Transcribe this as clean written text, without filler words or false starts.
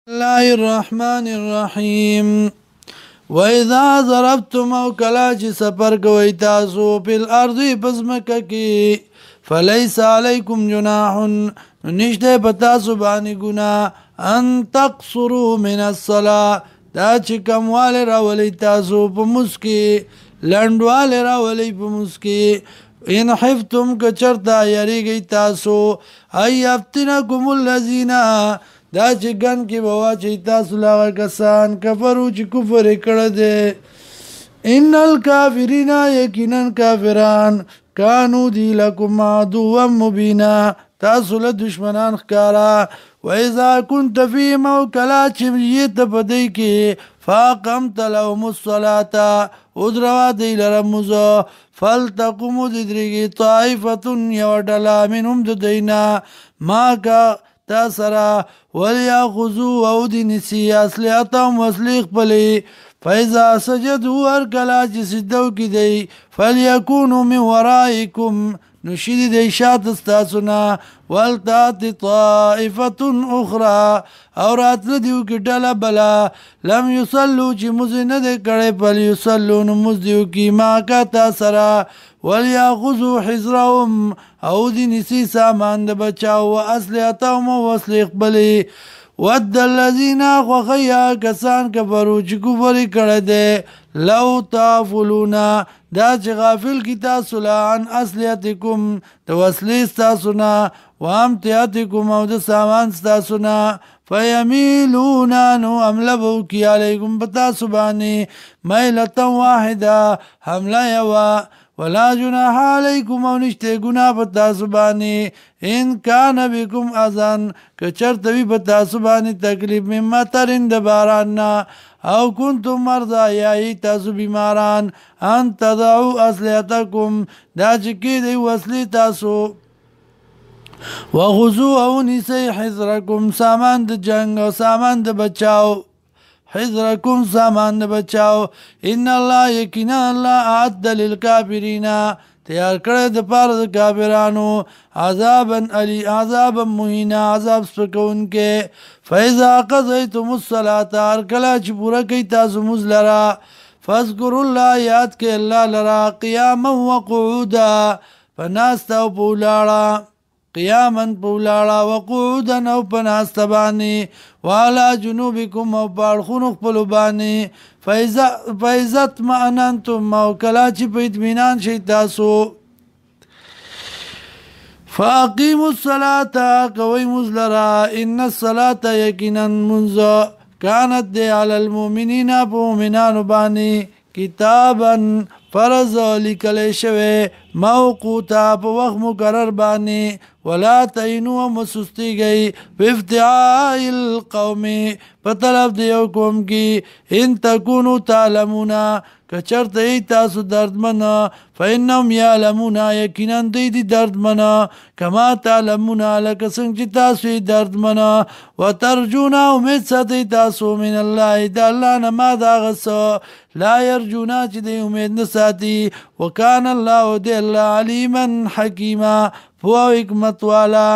الله الرحمن الرحیم وَإِذَا ضَرَبْتُمْ او کلا چې سفر کوئ تاسو په الارض پزمکه کې فلیس علیکم جناح نشته په تاسو باندې ګناه ان تقصروا من الصلاة دا چې کمواله راولئ تاسو په مسکی لنډواله راولئ په مسکی ان حفتم که چرته یریږئ تاسو ای یفتنکم الذین دا چې ګن کې به واچئ تاسو له هغه کسان کفرو چې کفر یې کړی دی ان الکافرین یقینا کافران کانو دی لکم عدوا مبینا تاسو له دشمنان ښکارا واذا كنت فيهم او کلا چې یې ته په دی کې فاقمت لهم الصلاة ادروا دی لره لمونځ فلتقم ودرېږي طائفة یوه ډله منهم د دینا ما کا تا سره ولیاخذوا او دې نیسي اسلحتهم وسلې خپلې فاذا سجدوا هر کله چې سجده وکړي دی فلیکونوا من ورائکم نو شي دی شاته ستاسو نه ولتأت طائفة اخرى او راتله دې وکړي ډله بله لم یصلوا چې مونځ نه دی کړی فلیصلوا نو مونځ دې وکړي معک تا سره ولیاخذوا حذرهم او دې نیسي سامان د بچاو و اسلحتهم او وسلې خپلې ود الذین خوښیا کسان کفرو چې کفر یې کړی دی لو تغفلون دا چې غافل کی تاسو له عن اسلحتکم د وسلې ستاسو نه وامتیاتکم او د سامان ستاسو نه فیمیلون نو حمله به وکړي علیکم په تاسو باندې میلة واحده حمله یوه ولا جناح علیکم او نشته ګناه په تاسو باندې ان کان بكم اذن که چرته وي په تاسو باندې تکلیف من مطرن د باران نه او کنتم مرضى یا تاسو بیماران ان تضعوا اسلحتکم دا چې کېدی وسلې تاسو وخذوا او نیسئ حذرکم سامان د جنگ او سامان د بچاو حذرکم سامان د بچاو ان الله یقینا الله اعد للکافرین تیار کړی د پاره د کافرانو عذابا مهینا عذاب سپکونکې فاذا قضیتم الصلاة هر کله چې پوره کوئ تاسو مونځ لره فاذکروا الله یاد کړئ الله لره قیاما وقعودا په ناسته او په ولاړه قیاما په ولاړه وقعودا او په ناسته باندې وعلى جنوبکم او په اړخونو خپلو باندې فاذا اطمأننتم او کله چې په اطمینان شئ تاسو فاقیموا الصلاة کوئ مونځ لره ان الصلاة یقینا مونځ کانت دی علی المؤمنین په مؤمنانو باندې کتابا فرض لیکلی شوی موقوتا په وخت مقرر باندې ولا تهینوا مسستیږئ په افتعاء القوم په طلب د یو قوم کې ان تکونو تعلمون که چرته ای تاسو دردمن فانهم یعلمون یقینا دی دردمن کما تعلمون لکه څنګه چې تاسو دردمن وترجون امید ساتئ تاسو من الله د الله نه ما دغه څه لا یرجون چې دی امید نه ساتي وکان الله دی الله علیما حکیما هو حکمت والا